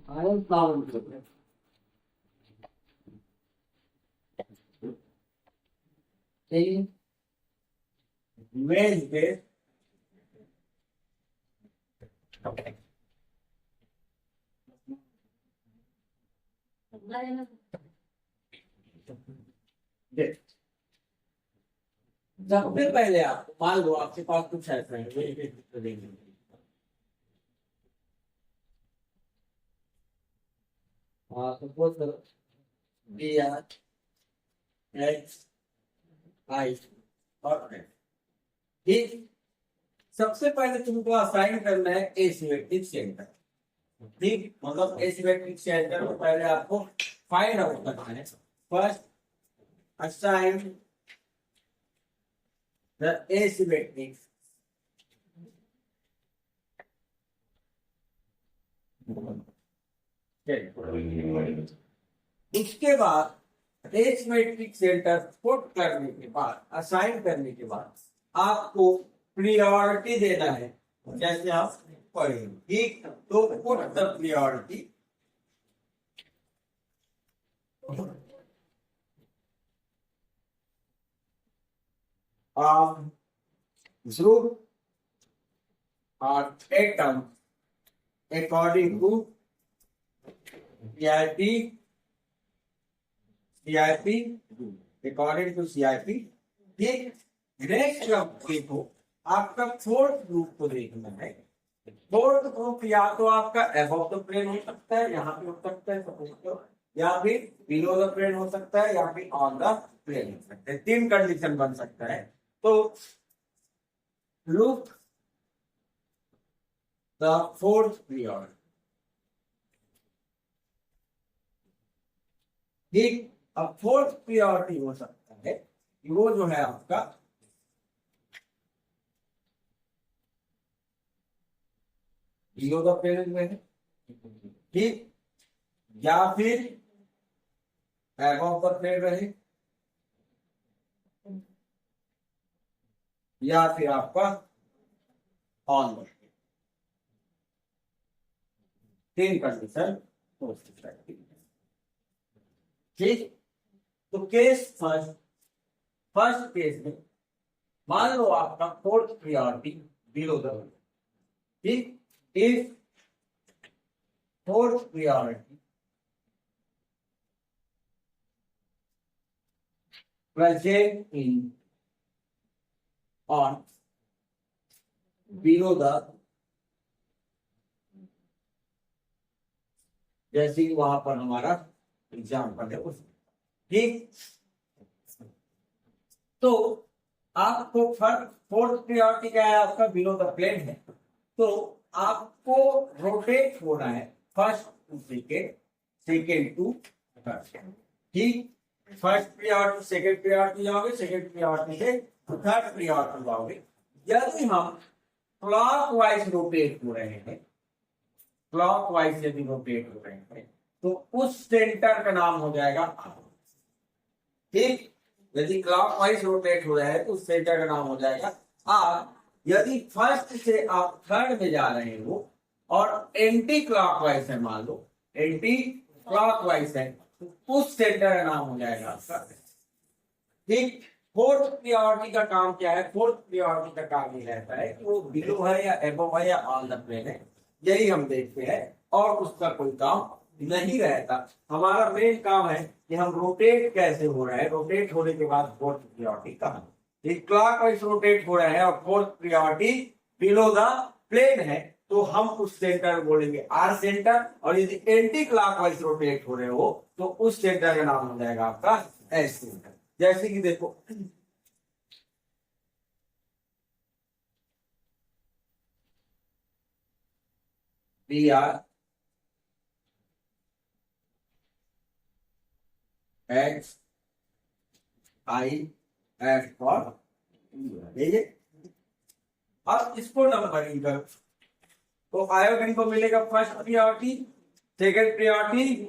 Ion carbon triplet. Main base सबसे पहले आप मान लो आपके पास कुछ ऐसा है सपोज करो बी आर एक्स आई और ठीक। सबसे पहले तुमको असाइन करना है ए सिमेट्रिक सेंटर। ठीक, मतलब ए सिमेट्रिक सेंटर को पहले आपको फाइंड आउट करना है। फर्स्ट असाइन द asymmetric इसके बाद एसिमेट्रिक सेंटर पुट करने के बाद असाइन करने के बाद आपको प्रियोरिटी देना है जैसे आप पढ़ेंगे। ठीक, तो put the priority of group or atom according to CIP according to CIP। ठीक, नेक्स्ट अब देखो आपका फोर्थ ग्रुप को देखना है। फोर्थ ग्रुप या तो आपका अबव द प्लेन हो सकता है, यहाँ पे हो सकता है सपोज करो, या फिर बिलो द प्लेन हो सकता है, या फिर ऑन द प्लेन हो सकता है। तीन कंडीशन बन सकता है। तो look the fourth priority। ठीक, अब फोर्थ प्रियोरिटी हो सकता है वो जो है आपका जीरो द प्लेन में है। ठीक, या फिर अबव द प्लेन रहे, या फिर आपका ऑन द। तीन कंडीशन हो सकता है। ठीक, तो केस फर्स्ट केस में मान लो आपका फोर्थ प्रियोरिटी बिलो द। ठीक, if fourth priority present in on below the, जैसे कि वहां पर हमारा एग्जाम्पल है उस। ठीक, तो आपको फोर्थ प्रियोरिटी क्या है आपका बिलो द प्लेन है, तो आपको रोटेट होना है first to second, second to third. ठीक, फर्स्ट प्रियोरिटी सेकेंड प्रियोरिटी जाओगे, सेकेंड प्रियोरिटी से थर्ड प्रियोरिटी जाओगे। यदि हम क्लॉकवाइज रोटेट हो रहे हैं, क्लॉकवाइज यदि रोटेट हो रहे हैं तो उस सेंटर का नाम हो जाएगा R। ठीक, यदि क्लॉकवाइज रोटेट हो रहा है तो उस सेंटर का नाम हो जाएगा R। यदि फर्स्ट से आप थर्ड में जा रहे हो और एंटी क्लॉकवाइज है, मान लो एंटी क्लॉकवाइज है, तो उस सेंटर का नाम हो जाएगा आपका। ठीक, फोर्थ प्रियोरिटी का काम क्या है? फोर्थ प्रियोरिटी का काम ये रहता है कि वो बिलो है या एबव है या ऑन द प्लेन है, यही हम देखते हैं और उसका कोई काम नहीं रहता। हमारा मेन काम है कि हम रोटेट कैसे हो रहा है, रोटेट होने के बाद फोर्थ प्रियोरिटी कहाँ। क्लॉकवाइज रोटेट हो रहा है और fourth priority below the plane है तो हम उस सेंटर बोलेंगे आर सेंटर, और यदि एंटी क्लॉकवाइज रोटेट हो रहे हो तो उस सेंटर का नाम हो जाएगा आपका एस सेंटर। जैसे कि देखो B R X I F for, अब इसको नंबरिंग करो तो आयोगन को मिलेगा first priority, second priority,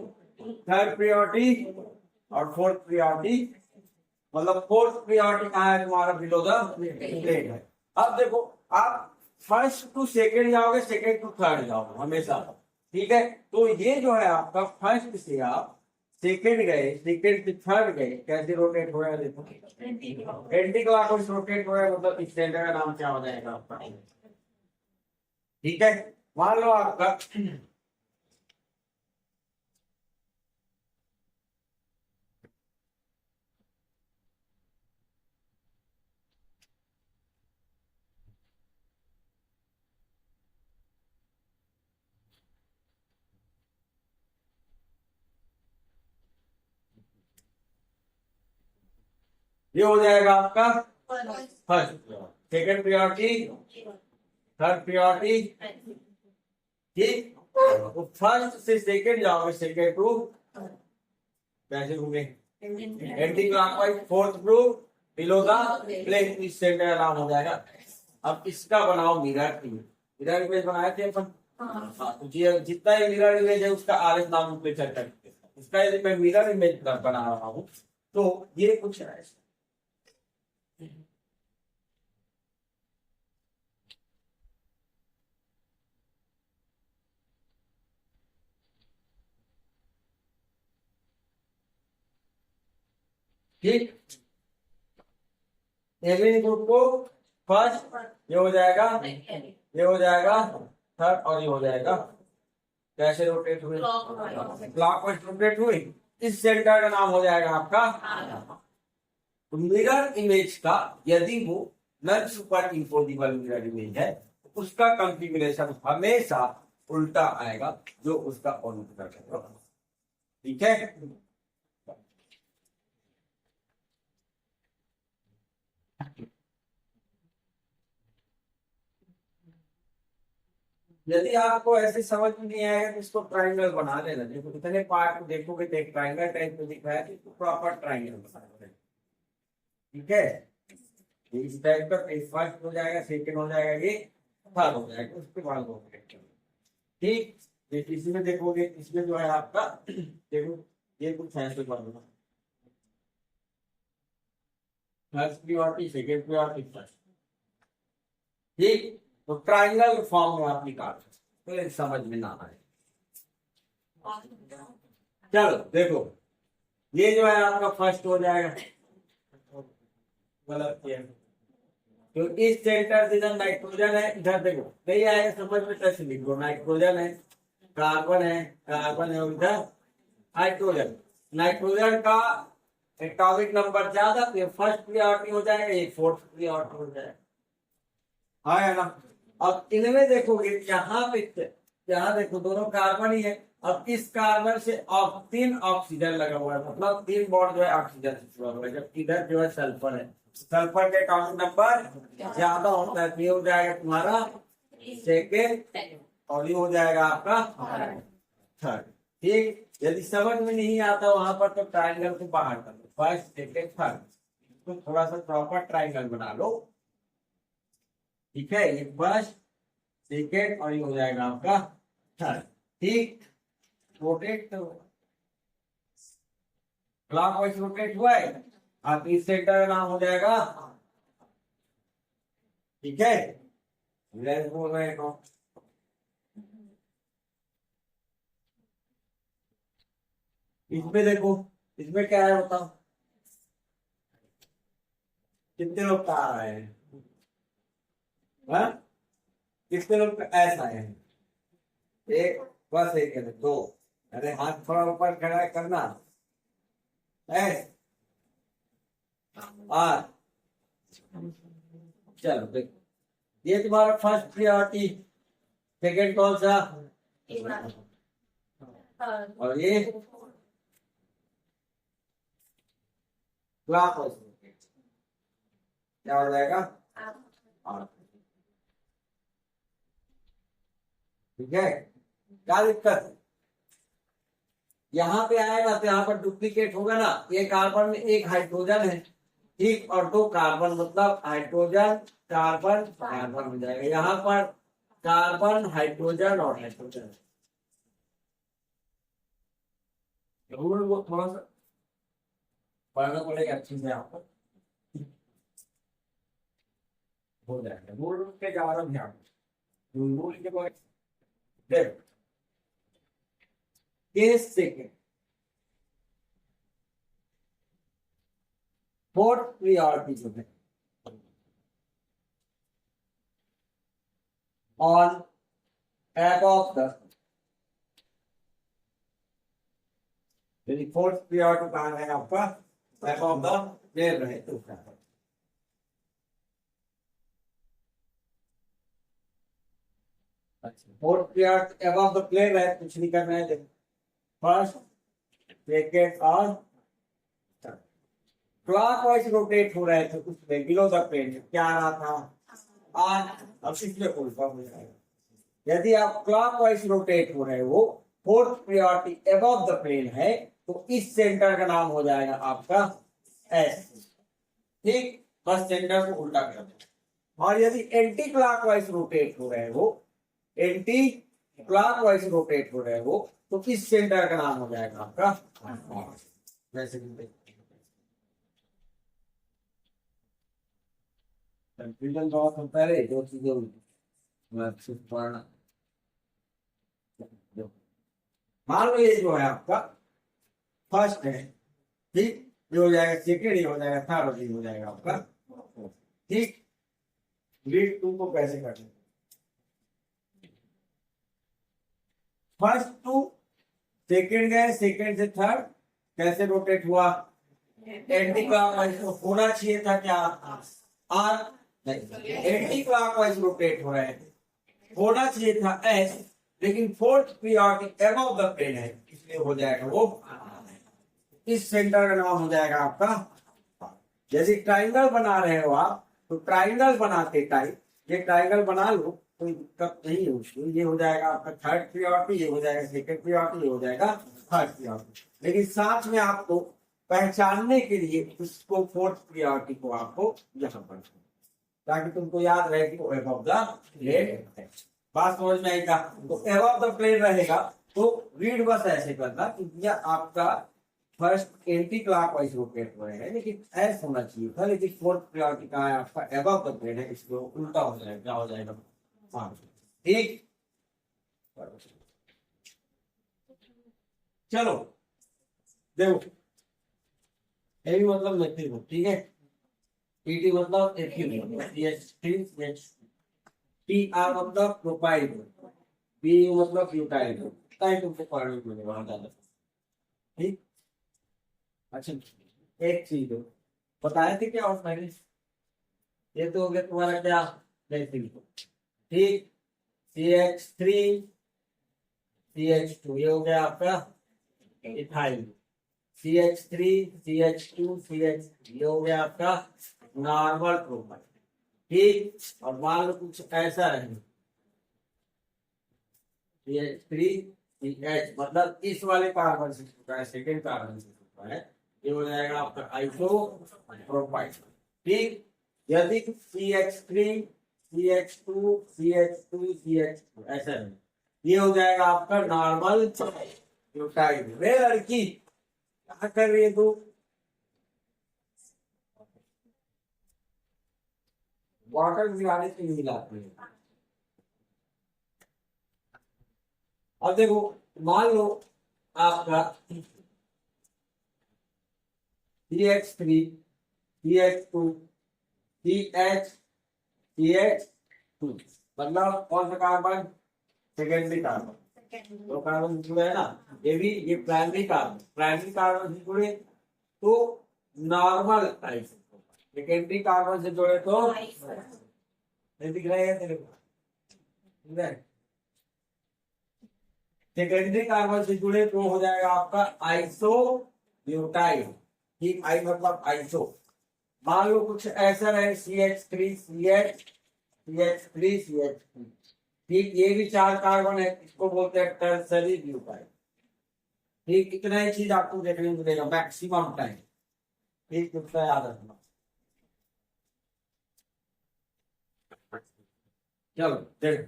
third priority और फोर्थ प्रियोरिटी। मतलब फोर्थ प्रियोरिटी कहाँ है तुम्हारा? बिलो द प्लेन है। अब देखो आप फर्स्ट टू सेकंड जाओगे, सेकंड टू थर्ड जाओगे हमेशा, ठीक है, तो ये जो है आपका फर्स्ट से आप सेकंड गए, सेकंड से थर्ड गए, कैसे रोटेट हो रहा है देखो, एंटी क्लॉकवाइज रोटेट हो रहा है, मतलब इस सेंटर का नाम क्या हो जाएगा आपका। ठीक है, मान लो आपका ये हो जाएगा आपका first, second priority, third priority. ठीक, तो फर्स्ट से सेकंड जाओगे, सेकंड टू कैसे होंगे, anti clockwise, fourth group below the plane, इस सेंटर का नाम हो जाएगा। अब इसका बनाओ मिरर इमेज, मिरर इमेज बनाए थे अपन। हाँ, तो जितना ही मिरर इमेज है उसका आर एस नाम पे चर्चा करते हैं। इसका यदि मैं मिरर इमेज बना रहा हूँ तो ये कुछ है। ठीक, एलिन ग्रुप को फर्स्ट, ये हो जाएगा, ये हो जाएगा थर्ड, और ये हो जाएगा, कैसे रोटेट हुए, क्लॉकवाइज रोटेट हुई, इस सेंटर का नाम हो जाएगा आपका मिरर इमेज का। यदि वो नन सुपर इंपोजिबल मिरर इमेज है तो उसका कॉन्फ़िगरेशन हमेशा उल्टा आएगा जो उसका ओरिजिनल है। ठीक है, यदि आपको ऐसे समझ में नहीं आएगा तो इसको ट्राइंगल बना लेना। देखो इतने पार्ट को देखोगे तो एक ट्राइंगल टाइप में दिख रहा है, तो प्रॉपर ट्राइंगल बना लेना। ठीक है, ये इस टाइप का फर्स्ट हो जाएगा, सेकंड हो जाएगा, ये थर्ड हो जाएगा, उसके बाद हो जाएगा। ठीक, ये इसमें देखोगे, इसमें जो है आपका देखो ये कुछ ऐसे बनना, first priority, second priority, first. ठीक, तो ट्राइंगल फॉर्म में आप निकाल तो ये समझ में ना आए। चलो देखो, ये जो है आपका फर्स्ट हो जाएगा, गलत किया, तो इस सेंटर से जब नाइट्रोजन है, इधर देखो नहीं आएगा समझ में, कैसे लिखो, नाइट्रोजन है, कार्बन है, कार्बन है, उधर हाइड्रोजन, नाइट्रोजन का एटॉमिक नंबर ज्यादा, तो ये फर्स्ट प्रियोरिटी हो जाएगा, ये फोर्थ प्रियोरिटी हो जाएगा। हाँ है ना। अब इनमें देखोगे, यहाँ देखो दोनों कार्बन ही है। अब इस कार्बन से तीन ऑक्सीजन लगा हुआ है, मतलब तीन बॉन्ड जो है ऑक्सीजन से जुड़ा हुआ है, जबकि इधर जो है सल्फर है, सल्फर के एटॉमिक नंबर ज्यादा होता है, तो ये हो जाएगा तुम्हारा सेकेंड, और ये हो जाएगा आपका थर्ड। ठीक, यदि समझ में नहीं आता वहां पर तो ट्राइंगल को बाहर कर लो, फर्स्ट सेकेंड थर्ड, तो थोड़ा सा प्रॉपर ट्राइंगल बना लो। ठीक है, ये फर्स्ट सेकेंड और ये हो जाएगा आपका थर्ड। ठीक, रोटेट क्लॉकवाइज रोटेट हुआ है, आप इस सेंटर का नाम हो जाएगा। ठीक है, लेट्स बोल रहे हैं तो इसमें देखो, इसमें क्या है बताओ, कितने लोग का आ रहे हैं, हाँ? कितने लोग ऐसा है, एक, बस एक है, दो, अरे हाथ थोड़ा ऊपर खड़ा करना है, आठ, चलो देखो, ये तुम्हारा फर्स्ट प्रियोरिटी, सेकेंड कौन सा, और ये क्लास, क्या हो जाएगा, आठ। ठीक है, क्या दिक्कत, यहाँ पे आएगा तो यहाँ पर डुप्लीकेट होगा ना, एक कार्बन में एक हाइड्रोजन है, ठीक, और दो कार्बन, मतलब हाइड्रोजन कार्बन कार्बन हो जाएगा, यहाँ पर कार्बन हाइड्रोजन और हाइड्रोजन। रूल वो थोड़ा सा पढ़ना पड़ेगा अच्छी से, आपको हो जाएगा, रूल पे ज्यादा ध्यान, रूल के बाद देखो के सेकेंड, फोर्थ प्रियोरिटी जो है ऑन above the, यदि फोर्थ प्रियोरिटी कहाँ है आपका above the प्लेन रहे तो क्या है। अच्छा, fourth priority above the plane रहे कुछ नहीं करना है। फर्स्ट सेकेंड और क्लॉकवाइज रोटेट हो रहे थे उसमें बिलो द प्लेन क्या आ रहा था आर, अब इसमें उल्टा हो जाएगा। यदि आप क्लॉकवाइज रोटेट हो रहे हो, fourth priority above the plane है, तो इस सेंटर का नाम हो जाएगा आपका एस। ठीक, बस सेंटर को उल्टा कर दो। और यदि एंटी क्लॉकवाइज रोटेट हो रहे हो, एंटी क्लॉकवाइज रोटेट हो रहे हो, तो इस सेंटर का नाम हो जाएगा आपका वैसे कंफ्यूजन बहुत होता है दो चीजों में। मान लो ये जो है आपका फर्स्ट है, ठीक, ये हो जाएगा सेकेंड, ये हो जाएगा थर्ड, और ये हो जाएगा आपका ठीक। लीड टू को कैसे करते हैं, फर्स्ट टू सेकेंड गए, सेकेंड से थर्ड कैसे रोटेट हुआ, एंटी क्लॉकवाइज होना चाहिए था क्या आर, एंटी क्लॉकवाइज रोटेट हो रहे हैं, होना चाहिए था एस, लेकिन fourth priority above the plane है इसलिए हो जाएगा वो इस सेंटर का नाम हो जाएगा आपका। जैसे ट्राइंगल बना रहे हो आप, तो ट्राइंगल बनाते टाइम ये ट्राइंगल बना लो, कोई दिक्कत नहीं है उसको, ये हो जाएगा आपका थर्ड प्रायोरिटी, ये हो जाएगा सेकंड प्रायोरिटी, ये हो जाएगा थर्ड प्रायोरिटी। लेकिन साथ में आपको पहचानने के लिए उसको फोर्थ प्रायोरिटी को आपको यहाँ पर, ताकि तुमको याद रहे कि वो अबव द प्लेन है। बात समझ में आएगा। तो अबव द प्लेन रहेगा तो रीड बस ऐसे करना कि यह आपका फर्स्ट एंटी क्लॉकवाइज रोटेट हो रहे हैं, लेकिन ऐसा होना चाहिए था, लेकिन फोर्थ प्रायोरिटी कहाँ है आपका अबव द प्लेन है, इसलिए उल्टा हो जाएगा, क्या हो जाएगा ठीक। चलो देखो, ये भी मतलब लिखती हूँ, ठीक है, टी मतलब टी आर मतलब प्रोपाइल, बी मतलब ब्यूटाइल, तुमको पढ़ने को मिलेगा वहां ज्यादा ठीक। अच्छा, एक चीज बताए थे क्या और मैंने, ये तो हो गया तुम्हारा क्या ठीक, CH3 CH2 ये हो गया आपका इथाइल, CH3 CH2 CH ये हो गया आपका नॉर्मल प्रोपाइल ठीक। और मान लो कुछ ऐसा है CH3 CH मतलब इस वाले कार्बन से छूटा है, सेकेंड कार्बन से छूटा है, ये हो जाएगा आपका आइसो प्रोपाइल ठीक। यदि CH3 CH2 CH2 CH2 ऐसा है, ये हो जाएगा आपका नॉर्मल ब्यूटाइल। वे लड़की क्या कर रही है तू, वाटर मिलाने से नहीं मिलाती है। अब देखो, मान लो आपका CH3 CH2 CH2 मतलब कौन सा कार्बन, सेकेंडरी कार्बन, दो कार्बन जुड़े है ना, ये भी ये प्राइमरी कार्बन, प्राइमरी कार्बन से जुड़े तो नॉर्मल टाइप, सेकेंडरी कार्बन से जुड़े तो नहीं दिख रहा है तेरे को, सेकेंडरी कार्बन से जुड़े तो हो जाएगा आपका आइसो ब्यूटाइल ठीक। आई मतलब आइसो, मान लो कुछ ऐसा है CH3 CH CH3 CH3 ठीक, ये भी चार कार्बन है, इसको बोलते हैं टर्सरी ब्यूटाइल ठीक। इतना ही चीज आपको देखने को मिलेगा मैक्सिमम टाइम ठीक, कितना याद रखना। चलो देख,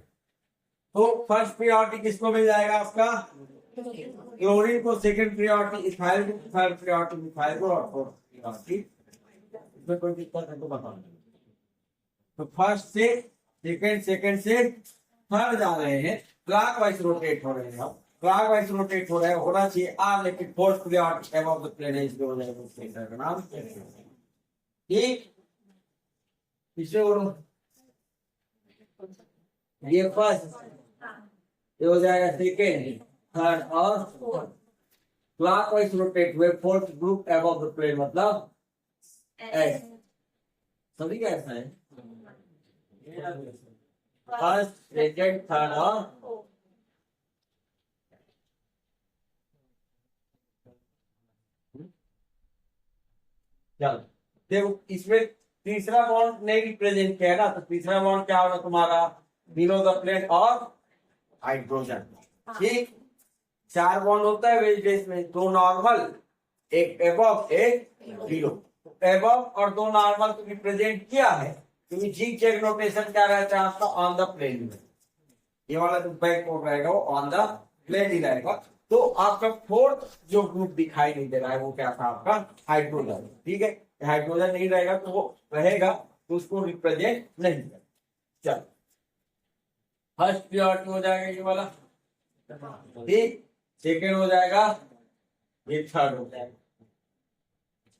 तो फर्स्ट प्रायोरिटी किसको मिल जाएगा आपका क्लोरीन को, सेकंड प्रायोरिटी इथाइल को, थर्ड प्रायोरिटी मिथाइल को, और फोर्थ प्रायोरिटी, इसमें कोई दिक्कत है तो बताओ। तो फर्स्ट से सेकंड, सेकंड से थर्ड जा रहे हैं, क्लॉकवाइज रोटेट हो रहे हैं हम, क्लॉकवाइज रोटेट हो रहा है, होना चाहिए आर, लेकिन fourth priority above the plane है, इसलिए हो जाएगा सेंटर का नाम। ठीक, इसे बोलो ये फर्स्ट, ये हो जाएगा सेकेंड, थर्ड और क्लॉकवाइज रोटेट हुए fourth group above the plane, मतलब एस। सभी का ऐसा है, फर्स्ट सेकेंड थर्ड और चलो देखो, इसमें तीसरा बॉन्ड नहीं रिप्रेजेंट किया है ना, तो तीसरा बॉन्ड क्या होगा तुम्हारा, बिलो द प्लेन और हाइड्रोजन। ठीक, चार बॉन्ड होता है वेज में, दो नॉर्मल, एक एबव एक बिलो। एबव और दो नॉर्मल को रिप्रेजेंट किया है, क्योंकि जी चेक नोटेशन क्या रहता है आपका, ऑन द प्लेन में। ये वाला जो बैक कोड रहेगा वो ऑन द प्लेन ही रहेगा। तो आपका फोर्थ जो ग्रुप दिखाई नहीं दे रहा है वो क्या था आपका, हाइड्रोजन। ठीक है, हाइड्रोजन नहीं रहेगा तो वो रहेगा, तो उसको रिप्रेजेंट नहीं करेगा। चलो, फर्स्ट प्रायोरिटी हो जाएगा ये वाला, ठीक, सेकेंड हो जाएगा, ये थर्ड हो जाएगा।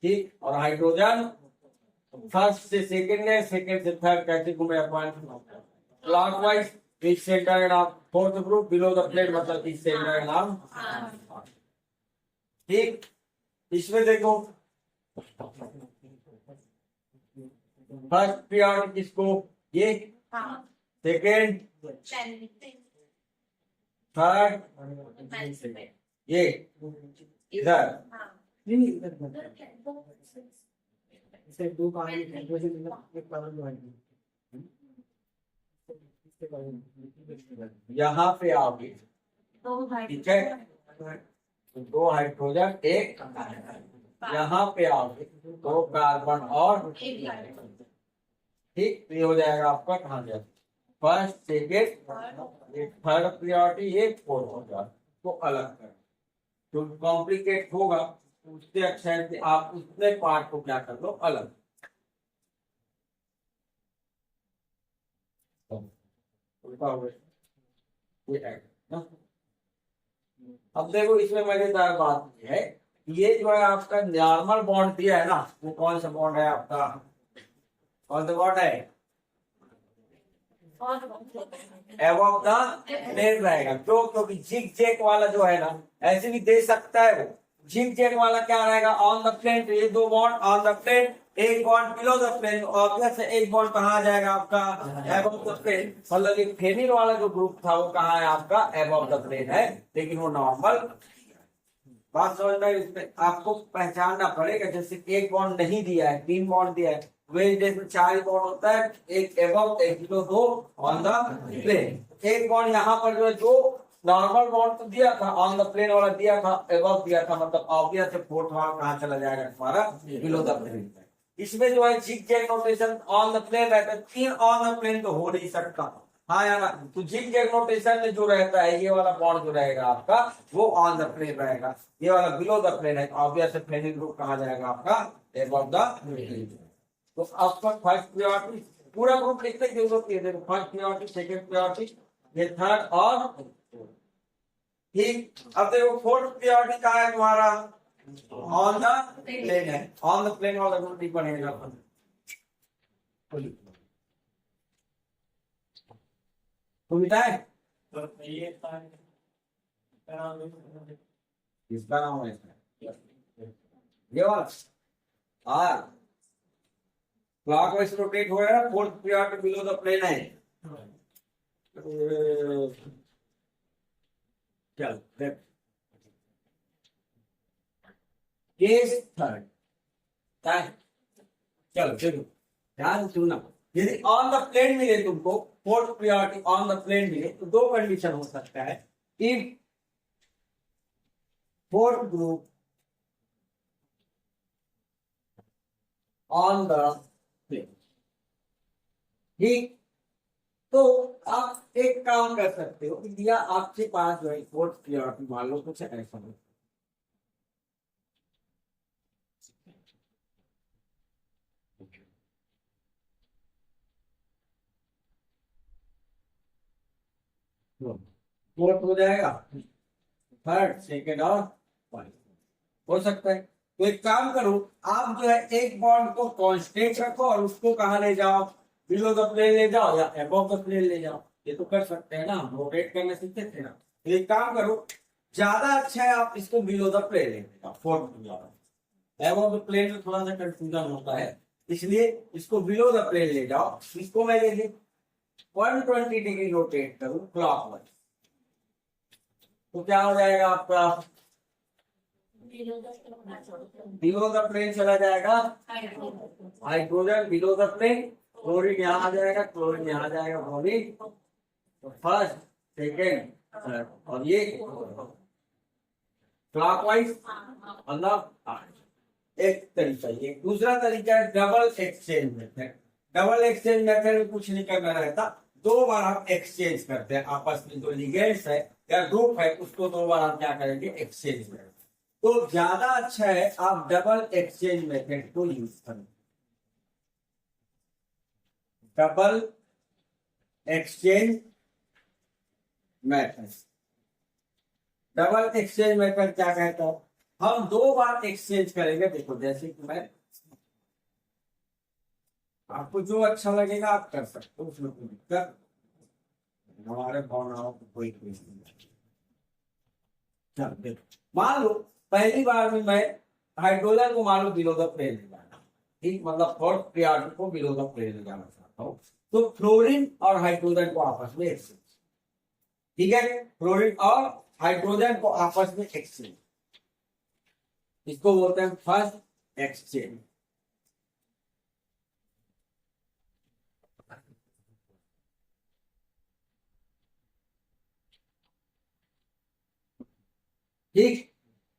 ठीक, और हाइड्रोजन फर्स्ट से सेकेंड है, सेकेंड से थर्ड कैसे घूमे अपॉइंट क्लॉकवाइज, इस सेंटर का नाम fourth group, below the plate मतलब इस सेंटर का नाम। ठीक, इसमें देखो फर्स्ट प्रायोरिटी किसको, ये, सेकेंड थर्ड, ये इधर, यहाँ पे आओगे, ठीक है, दो हाइड्रोजन एक, यहाँ पे आओगे दो कार्बन और, ठीक, ये हो जाएगा आपका कहाँ जाए, फर्स्ट सेकेंड थर्ड प्रायोरिटी, ये फोर्थ हो जाए, तो अलग कर, तो कॉम्प्लिकेट होगा, उससे अच्छा है कि आप उतने पार्ट को क्या कर लो अलग। अब देखो इसमें मजेदार बात है, ये जो है आपका नॉर्मल बॉन्ड दिया है ना, वो कौन सा बॉन्ड है आपका, कौन सा बॉन्ड है, एबव द प्लेन रहेगा। तो क्योंकि जिग जैग वाला जो है ना, ऐसे भी दे सकता है वो, जिग जैग वाला क्या रहेगा, ऑन द प्लेन, तो ये दो बॉन्ड ऑन द प्लेन, एक bond below the plane, obvious है एक बॉन्ड कहाँ आ जाएगा आपका, एबव द प्लेन, मतलब ये फेनिल वाला जो ग्रुप था वो कहाँ है आपका, एबव द प्लेन है, लेकिन वो नॉर्मल। बात समझ में, इसमें आपको पहचानना पड़ेगा, जैसे एक बॉन्ड नहीं दिया है, तीन बॉन्ड दिया है, वेज डेज में चार बॉन्ड होता है, एक एबव एक बिलो, दो ऑन द प्लेन। एक बॉन्ड यहाँ पर जो है, दो नॉर्मल बॉन्ड तो दिया था, ऑन द प्लेन वाला दिया था, एबव दिया था, मतलब ऑब्वियस है फोर्थ वाला कहाँ चला जाएगा तुम्हारा, बिलो द प्लेन। इसमें जो है zig zag notation on the plane रहता है, तीन ऑन द प्लेन तो हो नहीं सकता, हाँ या ना, तो जिग जैग नोटेशन में जो रहता है ये वाला बॉन्ड जो रहेगा आपका वो ऑन द प्लेन रहेगा, ये वाला बिलो द प्लेन है, ऑब्वियस फ्रेनिल ग्रुप कहाँ जाएगा आपका, एबव द प्लेन। तो आपका फर्स्ट प्रायोरिटी पूरा ग्रुप लिखने की जरूरत है, देखो फर्स्ट प्रायोरिटी सेकंड प्रायोरिटी, ये थर्ड और, ठीक। अब देखो फोर्थ प्रायोरिटी कहाँ है तुम्हारा, ऑन द प्लेन है, ऑन द प्लेन वाला ग्रुप नहीं बनेगा, सुनता है इसका नाम है, ये वाला आर, क्लॉकवाइज रोटेट हो रहा है, fourth priority below the plane है। चल केस थर्ड, चलो देखो ध्यान सुनना, यदि ऑन द प्लेन मिले तुमको, fourth priority on the plane मिले, तो दो कंडीशन हो सकता है, if fourth group on the plane, ठीक, तो आप एक काम कर सकते हो, या आपके पास जो है फोर्थ प्रायोरिटी मान लो कुछ ऐसा हो, फोर्थ हो जाएगा, थर्ड, सेकेंड और फोर्थ हो सकता है। तो एक काम करो, आप जो है एक बॉन्ड को कांस्टेंट रखो और उसको कहाँ ले जाओ, बिलो द प्लेन ले जाओ या अबव द प्लेन ले जाओ। ये तो कर सकते हैं ना, रोटेट करने सीखते थे ना। तो एक काम करो, ज्यादा अच्छा है आप इसको बिलो द प्लेन ले जाओ, फोर्थ। अबव द प्लेन में थोड़ा सा कंफ्यूजन होता है, इसलिए इसको बिलो द प्लेन ले जाओ। इसको मैं जैसे 120 डिग्री रोटेट करूं क्लॉकवाइज, तो क्या हो जाएगा आपका, बिलो द प्लेन चला जाएगा hydrogen, below the plane chlorine यहाँ आ जाएगा, क्लोरीन यहाँ आ जाएगा, क्लोरीन। तो फर्स्ट, सेकेंड, थर्ड, और ये क्लॉकवाइज मतलब एक तरीका। ये दूसरा तरीका है double exchange method. Double exchange method में कुछ नहीं करना रहता, दो बार आप एक्सचेंज करते हैं आपस में, जो लिगेंड्स है या ग्रुप है उसको दो बार आप क्या करेंगे, एक्सचेंज करेंगे। तो ज्यादा अच्छा है आप डबल एक्सचेंज मेथड को यूज करें। Double exchange method, double exchange method क्या कहता है, हम दो बार एक्सचेंज करेंगे। देखो जैसे कि मैं, आपको जो अच्छा लगेगा आप कर सकते हो, उसमें कोई दिक्कत, हमारे भावनाओं को कोई नहीं। मान लो पहली बार में मैं हाइड्रोजन को मान लो बिलो द प्लेन ले जाना, ठीक, मतलब फोर्थ प्रायोरिटी को बिलो द प्लेन ले जाना चाहता हूँ, तो फ्लोरीन और हाइड्रोजन को आपस में एक्सचेंज, ठीक है, फ्लोरीन और हाइड्रोजन को आपस में एक्सचेंज, इसको बोलते हैं फर्स्ट एक्सचेंज। ठीक,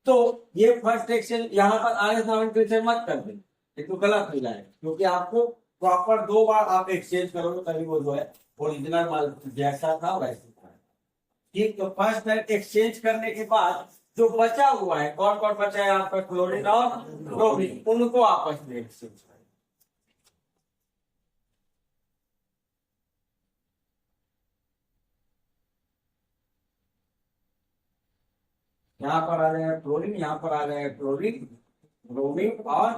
तो ये फर्स्ट एक्सचेंज यहाँ पर आगे सामने मत कर दें, ये तो गलत हो जाएगा, क्योंकि आपको प्रॉपर दो बार आप एक्सचेंज करोगे तभी वो जो है ओरिजिनल माल जैसा था वैसे था। ठीक, तो फर्स्ट एक्सचेंज करने के बाद जो बचा हुआ है, कौन कौन बचा है आपका, क्लोरीन और ब्रोमीन, उनको आपस में एक्सचेंज करें। यहाँ पर आ जाएगा क्लोरीन, यहाँ पर आ जाएगा क्लोरीन, ब्रोमीन और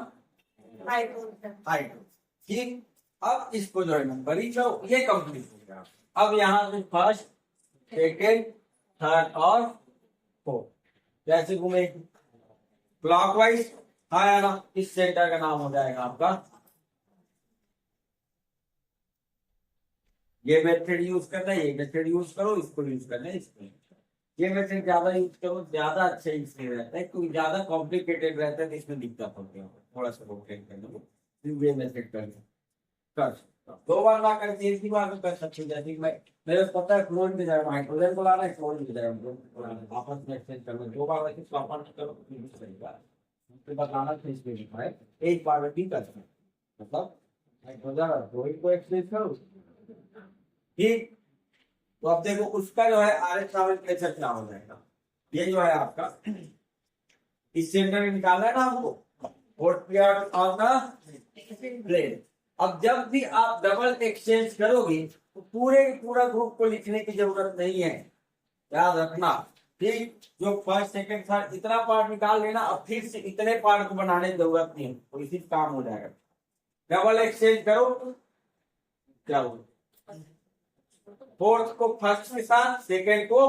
हाइड्रोजन। ठीक, अब इसको जो है नंबरिंग करो, ये कंप्लीट हो गया। अब यहाँ से फर्स्ट, सेकेंड, थर्ड और फोर्थ कैसे घूमे, क्लॉकवाइज, हाँ ना, इस सेंटर का नाम हो जाएगा आपका, ये मेथड यूज करना है, ये मेथड यूज करो, इसको यूज करना है, इसको ये मेथड ज्यादा यूज करो, ज्यादा अच्छा इसलिए रहता है क्योंकि ज्यादा कॉम्प्लिकेटेड रहता है तो इसमें दिक्कत होती है, थोड़ा सा रोटेट करने में, ये मेथड कर सकता हूं। दो बार ना करके एक ही बार में कर सकते हैं। जैसे मैं, मेरे को पता है क्लोरीन की जगह हाइड्रोजन को लाना है, क्लोरीन की जगह ब्रोमीन को लाना है, आपस में एक्सचेंज करना, दो बार वैसे प्रॉपर करो तो सहीगा, उसके बाद लाना तो इसमें लिखा है एक बार में भी कर सकते हैं, मतलब हाइड्रोजन और क्लोरीन को एक्सचेंज करो। ठीक, तो अब देखो उसका जो है आर ट्रैवल प्रेशर क्या हो जाएगा, ये जो है आपका इस सेंटर निकालना है ना आपको, fourth period of the plane. अब जब भी आप डबल एक्सचेंज करोगे तो पूरे पूरा ग्रुप को लिखने की जरूरत नहीं है, याद रखना। ठीक, जो फर्स्ट सेकंड थर्ड इतना पार्ट निकाल लेना, अब फिर से इतने पार्ट को बनाने की जरूरत नहीं है, तो इसी काम हो जाएगा। डबल एक्सचेंज करो, क्या हो, फोर्थ को फर्स्ट के साथ, सेकेंड को,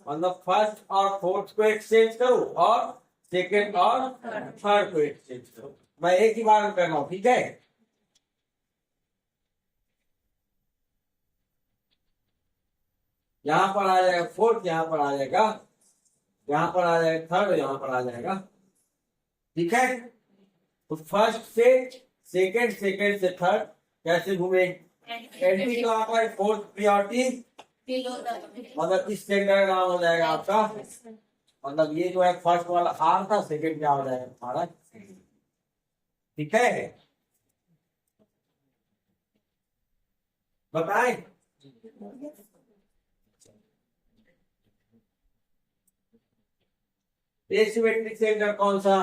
मतलब फर्स्ट और फोर्थ को एक्सचेंज करो और सेकेंड और थर्ड को एक्सचेंज करो। मैं एक ही बार में कर रहा हूं, ठीक है। यहां पर आ जाएगा फोर्थ, यहां पर आ जाएगा, यहां पर आ जाएगा थर्ड, यहां पर आ जाएगा, ठीक है। तो फर्स्ट से सेकेंड, सेकेंड से थर्ड कैसे घूमे, एंटी क्लॉकवाइज फोर्थ प्रायोरिटी, मतलब इस सेंटर का नाम हो जाएगा आपका, मतलब ये जो है फर्स्ट वाला आर था, सेकेंड क्या हो जाएगा हमारा, ठीक है। बताएं, एसिमेट्रिक सेंटर कौन सा,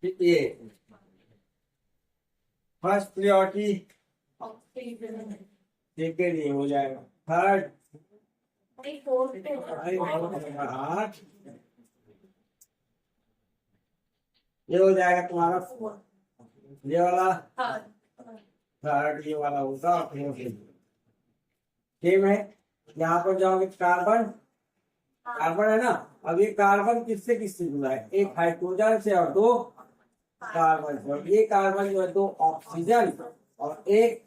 ये फर्स्ट प्रायोरिटी, सेकेंड ये हो जाएगा थर्ड, आठ, ये हो जाएगा तुम्हारा ये वाला थर्ड, ये वाला होगा सेम है। यहाँ पर जाओगे कार्बन, कार्बन है ना। अब ये कार्बन किससे किससे जुड़ा है, एक हाइड्रोजन से और दो कार्बन से। और ये कार्बन जो है दो ऑक्सीजन और एक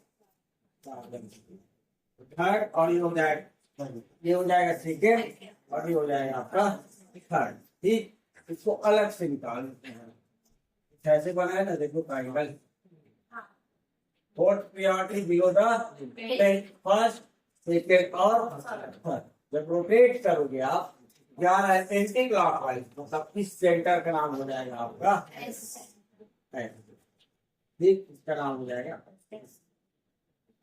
कार्बन, थर्ड। और ये हो जाएगा सेकेंड और ये हो जाएगा आपका थर्ड। ठीक, इसको अलग से निकाल कैसे बनाए ना, देखो triangle fourth priority below the first second और थर्ड। जब रोटेट करोगे आप 11 एंटी क्लॉकवाइज, मतलब इस सेंटर का नाम हो जाएगा आपका एस। ठीक, इसका नाम हो जाएगा।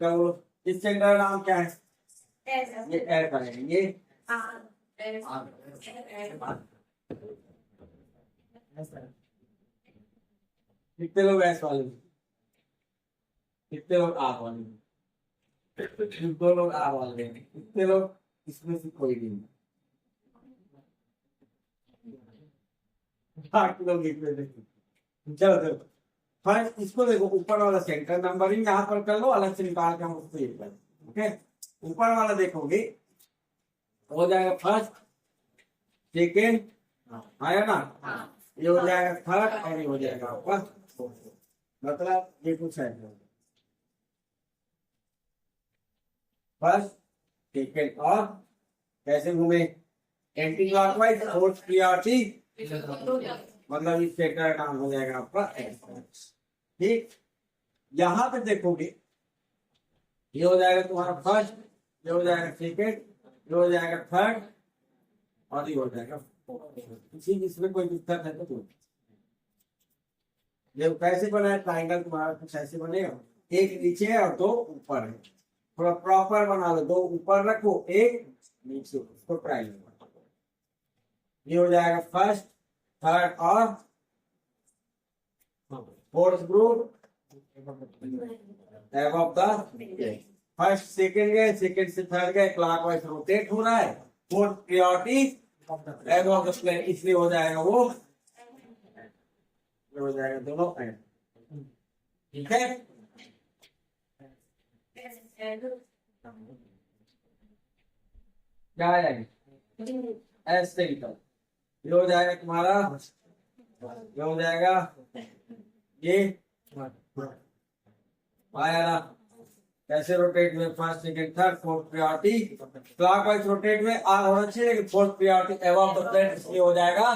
तो इस सेंटर का नाम क्या है, ये एड करेंगे, ये कितने लोग एस वाले, कितने लोग आर वाले, दो लोग आर वाले, कितने लोग इसमें से कोई भी नहीं, चलो चलो फर्स्ट इसको देखो, ऊपर वाला सेंटर नंबरिंग यहाँ पर कर लो, अलग से निकाल के हम उसको ये कर। ओके, ऊपर वाला देखोगे हो जाएगा फर्स्ट सेकेंड, आया ना, ये हो जाएगा थर्ड और ये हो जाएगा आपका, मतलब ये कुछ है फर्स्ट सेकेंड और कैसे घूमे एंटी क्लॉकवाइज फोर्थ प्रियोरिटी, मतलब इस सेक्टर का नाम हो जाएगा आपका एक्स। ठीक, यहाँ पे देखोगे ये हो जाएगा तुम्हारा फर्स्ट, ये हो जाएगा सेकेंड, ये हो जाएगा थर्ड और ये हो जाएगा किसी इसमें कोई दिक्कत है तो ये कैसे बना है ट्राइंगल तुम्हारा कुछ ऐसे बनेगा, एक नीचे है और दो ऊपर है। थोड़ा प्रॉपर बना लो, दो ऊपर रखो एक नीचे, उसको ट्राइंगल। ये हो जाएगा फर्स्ट थर्ड और fourth group above the first second गए, सेकंड से थर्ड गए, क्लॉकवाइज रोटेट हो रहा है, fourth priority above the plane, इसलिए हो जाएगा वो हो जाएगा दोनों एंड। ठीक है, क्या आएगा ऐसे निकल, ये हो जाएगा तुम्हारा, ये हो जाएगा ये आया ना, कैसे रोटेट में first second third fourth priority, clockwise rotate में आर होना चाहिए लेकिन fourth priority above the plane, इसलिए हो जाएगा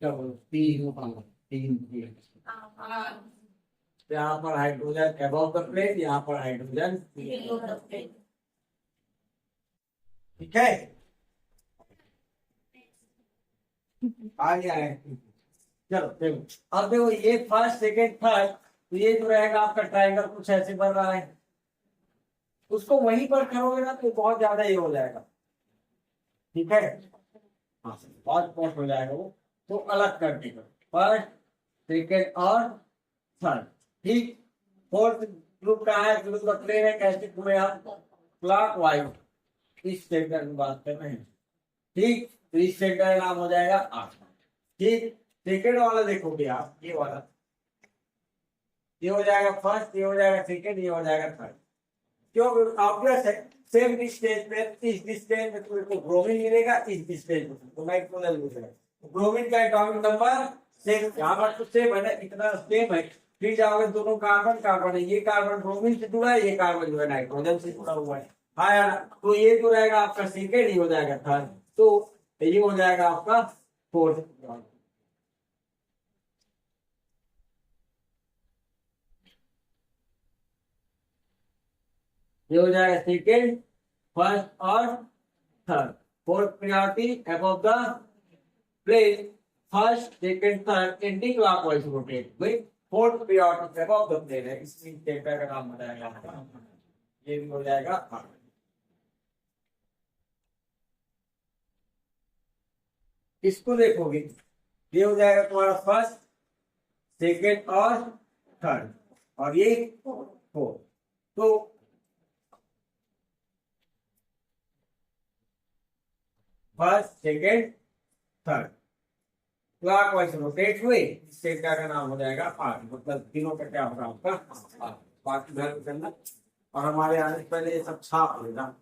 क्या बोलो तीन। यहाँ पर हाइड्रोजन अबव द प्लेन, यहाँ पर हाइड्रोजन। ठीक है, आ गया है। चलो देखो, अब देखो ये फर्स्ट सेकेंड थर्ड, तो ये जो रहेगा आपका ट्रायंगल कुछ ऐसे बन रहा है, उसको वहीं पर करोगे ना तो बहुत ज्यादा ये हो जाएगा। ठीक है, हाँ बहुत स्पष्ट हो जाएगा वो, तो अलग कर देगा फर्स्ट सेकेंड और थर्ड। ठीक, फोर्थ ग्रुप का है, ग्रुप का प्लेन है, कैसे तुम्हें आप क्लॉकवाइज इस सेंटर की बात कर रहे हैं। ठीक, तो इस सेंटर का नाम हो जाएगा आठ। ठीक, सेकेंड वाला देखोगे आप, ये वाला, ये हो जाएगा फर्स्ट, ये हो जाएगा सेकेंड, ये हो जाएगा थर्ड। क्यों, ऑब्वियस है, सेम डिस्टेंस में, इस डिस्टेंस में तुमको ब्रोमीन मिलेगा, इस डिस्टेंस में तो नाइट्रोजन मिलेगा। ब्रोमीन का एटॉमिक नंबर सेम, यहाँ पर तो सेम है ना, इतना सेम है। फिर जाओगे दोनों कार्बन कार्बन है, ये कार्बन ब्रोमीन से जुड़ा है, ये कार्बन जो है नाइट्रोजन से जुड़ा हुआ है। हाँ यार, तो ये जो रहेगा आपका सेकेंड, ये हो जाएगा थर्ड, तो ये हो जाएगा आपका फोर्थ। ये हो जाएगा सेकेंड फर्स्ट और third, fourth priority above the plane, first second third anti clockwise rotate with fourth priority above the plane है, इस सेंटर का नाम हो जाएगा, ये भी हो जाएगा। इसको देखोगे, ये हो जाएगा तुम्हारा फर्स्ट सेकेंड और थर्ड और ये फोर्थ, तो first second third, clockwise rotate हुए, इससे क्या का नाम हो जाएगा आठ, मतलब तीनों का क्या होगा आपका आठ। बाकी घर करना और हमारे आने से पहले ये सब छाप लेना।